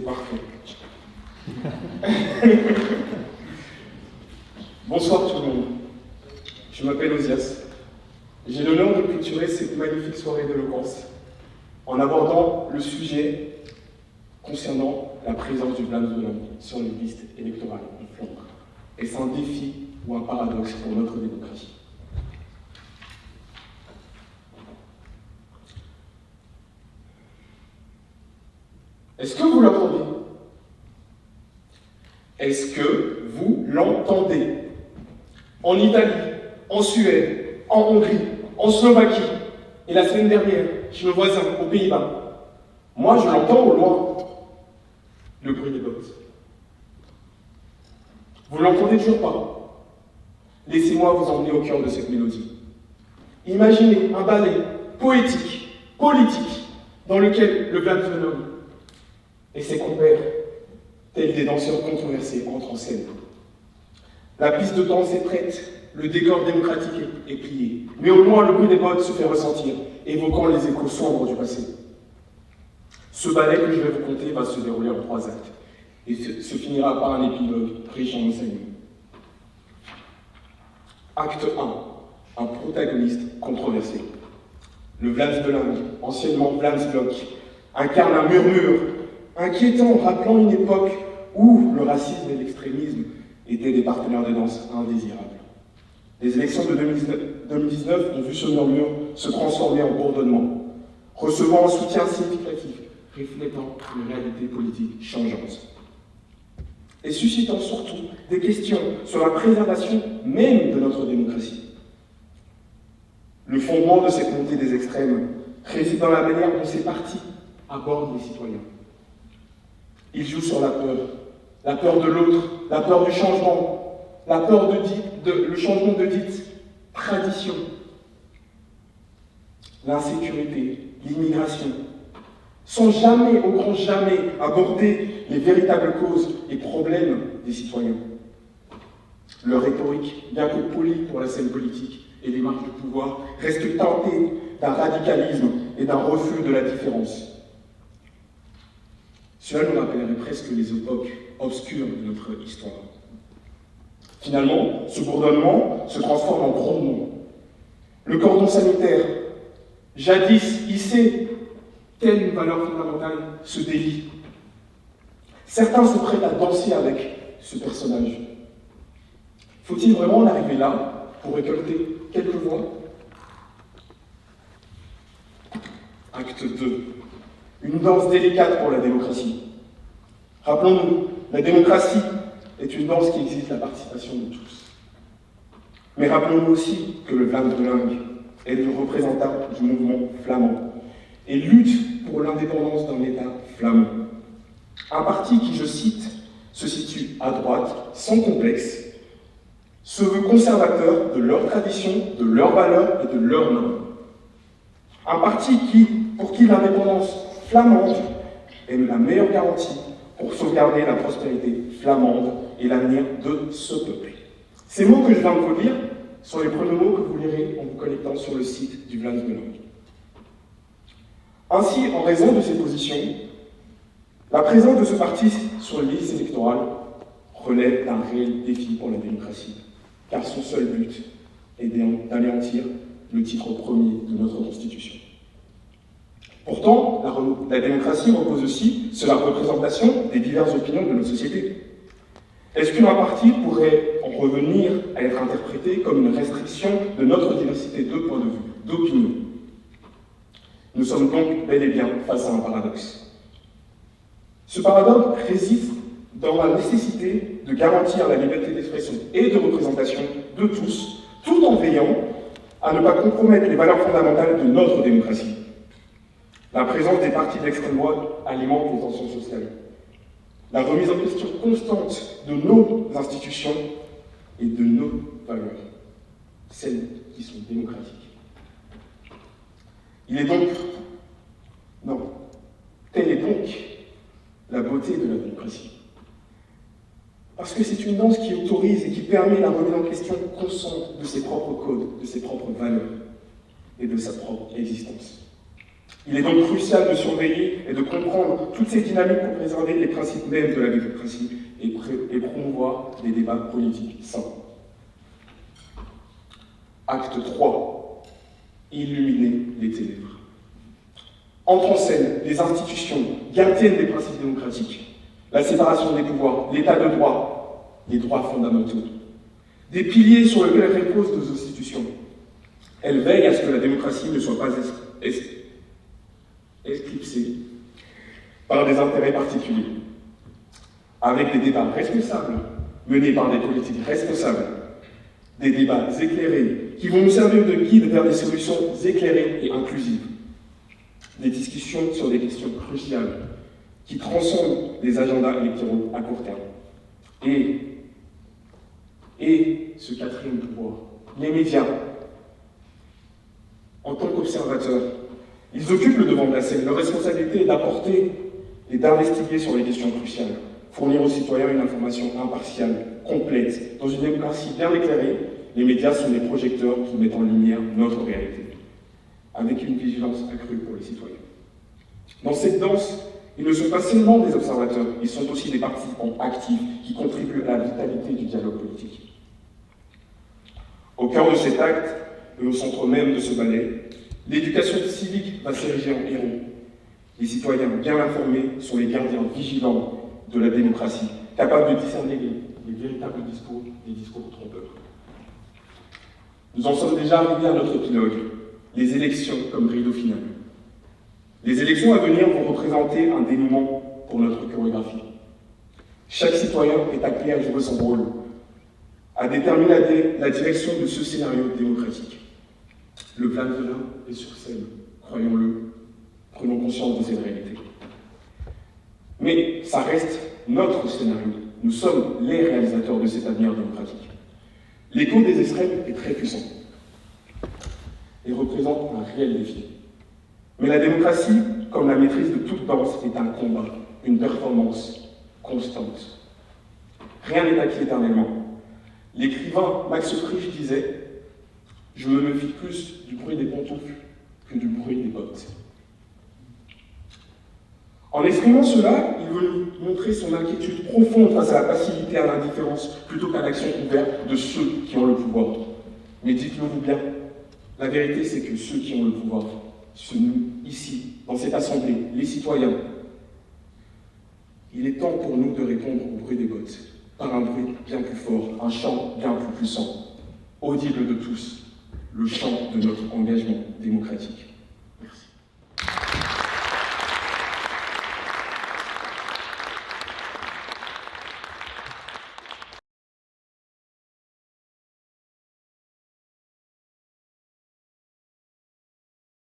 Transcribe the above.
parfait. Bonsoir tout le monde. Je m'appelle Osias. J'ai l'honneur de clôturer cette magnifique soirée d'éloquence en abordant le sujet concernant la présence du Vlaams Belang sur les listes électorales en Flandre. Est-ce un défi ou un paradoxe pour notre démocratie? Est-ce que vous l'entendez? Est-ce que vous l'entendez? En Italie, en Suède, en Hongrie, en Slovaquie, et la semaine dernière, chez nos voisins, aux Pays-Bas. Moi, je l'entends au loin, le bruit des bottes. Vous ne l'entendez toujours pas? Laissez-moi vous emmener au cœur de cette mélodie. Imaginez un ballet poétique, politique, dans lequel le Vlaams Belang et ses compères, tels des danseurs controversés, entrent en scène. La piste de danse est prête, le décor démocratique est plié, mais au loin, le bruit des bottes se fait ressentir, évoquant les échos sombres du passé. Ce ballet que je vais vous conter va se dérouler en 3 actes, et se finira par un épilogue riche en enseignements. Acte 1, un protagoniste controversé. Le Vlaams Belang, anciennement Vlaams Blok, incarne un murmure inquiétant, rappelant une époque où le racisme et l'extrémisme étaient des partenaires de danse indésirables. Les élections de 2019 ont vu ce murmure se transformer en bourdonnement, recevant un soutien significatif, reflétant une réalité politique changeante. Et suscitant surtout des questions sur la préservation même de notre démocratie. Le fondement de cette montée des extrêmes réside dans la manière dont ces partis abordent les citoyens. Ils jouent sur la peur de l'autre, la peur du changement, la peur le changement de dite tradition, l'insécurité, l'immigration, sans jamais, au grand jamais, aborder les véritables causes et problèmes des citoyens. Leur rhétorique, bien que polie pour la scène politique et les marques de pouvoir, reste teintée d'un radicalisme et d'un refus de la différence. Cela nous rappellerait presque les époques obscures de notre histoire. Finalement, ce bourdonnement se transforme en grondement. Le cordon sanitaire, jadis hissé, telle une valeur fondamentale, se délie. Certains sont prêts à danser avec ce personnage. Faut-il vraiment en arriver là pour récolter quelques voix? Acte 2. Une danse délicate pour la démocratie. Rappelons-nous, la démocratie est une danse qui exige la participation de tous. Mais rappelons-nous aussi que le Vlaams Belang est le représentant du mouvement flamand et lutte pour l'indépendance d'un État flamand. Un parti qui, je cite, se situe à droite, sans complexe, se veut conservateur de leurs traditions, de leurs valeurs et de leurs normes. Un parti pour qui l'indépendance flamande est la meilleure garantie pour sauvegarder la prospérité flamande et l'avenir de ce peuple. Ces mots que je viens de vous lire sont les premiers mots que vous lirez en vous connectant sur le site du Vlaams Belang. Ainsi, en raison de ces positions, la présence de ce parti sur les listes électorales relève d'un réel défi pour la démocratie, car son seul but est d'anéantir le titre premier de notre Constitution. Pourtant, la démocratie repose aussi sur la représentation des diverses opinions de notre société. Est-ce qu'un parti pourrait en revenir à être interprété comme une restriction de notre diversité de points de vue, d'opinions? Nous sommes donc bel et bien face à un paradoxe. Ce paradoxe réside dans la nécessité de garantir la liberté d'expression et de représentation de tous, tout en veillant à ne pas compromettre les valeurs fondamentales de notre démocratie. La présence des partis d'extrême droite alimente les tensions sociales. La remise en question constante de nos institutions et de nos valeurs, celles qui sont démocratiques. Telle est donc la beauté de la démocratie. Parce que c'est une danse qui autorise et qui permet la remise en question constante de ses propres codes, de ses propres valeurs et de sa propre existence. Il est donc crucial de surveiller et de comprendre toutes ces dynamiques pour préserver les principes mêmes de la démocratie et promouvoir des débats politiques sains. Acte 3. Illuminer les ténèbres. Entrent en scène les institutions, gardiennes des principes démocratiques, la séparation des pouvoirs, l'état de droit, les droits fondamentaux. Des piliers sur lesquels reposent nos institutions. Elles veillent à ce que la démocratie ne soit pas éclipsée par des intérêts particuliers. Avec des débats responsables, menés par des politiques responsables, des débats éclairés, qui vont nous servir de guide vers des solutions éclairées et inclusives. Des discussions sur des questions cruciales, qui transcendent les agendas électoraux à court terme. Et ce quatrième pouvoir, les médias. En tant qu'observateurs, ils occupent le devant de la scène. Leur responsabilité est d'apporter et d'investiguer sur les questions cruciales, fournir aux citoyens une information impartiale, complète. Dans une démocratie bien éclairée, les médias sont des projecteurs qui mettent en lumière notre réalité, avec une vigilance accrue pour les citoyens. Dans cette danse, ils ne sont pas seulement des observateurs, ils sont aussi des participants actifs qui contribuent à la vitalité du dialogue politique. Au cœur de cet acte, et au centre même de ce ballet, l'éducation civique va s'ériger en héros. Les citoyens bien informés sont les gardiens vigilants de la démocratie, capables de discerner les véritables discours des discours trompeurs. Nous en sommes déjà arrivés à notre épilogue, les élections comme rideau final. Les élections à venir vont représenter un dénouement pour notre chorégraphie. Chaque citoyen est appelé à jouer son rôle, à déterminer la direction de ce scénario démocratique. Le plan de l'un est sur scène, croyons-le, prenons conscience de cette réalité. Mais ça reste notre scénario. Nous sommes les réalisateurs de cet avenir démocratique. L'écho des extrêmes est très puissant et représente un réel défi. Mais la démocratie, comme la maîtrise de toute danse, est un combat, une performance constante. Rien n'est acquis éternellement. L'écrivain Max Frisch disait « Je me méfie plus du bruit des pantoufles que du bruit des bottes ». En exprimant cela, il veut nous montrer son inquiétude profonde face à la passivité, à l'indifférence, plutôt qu'à l'action ouverte de ceux qui ont le pouvoir. Mais dites-le-vous bien, la vérité c'est que ceux qui ont le pouvoir, c'est nous, ici, dans cette assemblée, les citoyens. Il est temps pour nous de répondre au bruit des bottes, par un bruit bien plus fort, un chant bien plus puissant, audible de tous, le chant de notre engagement démocratique.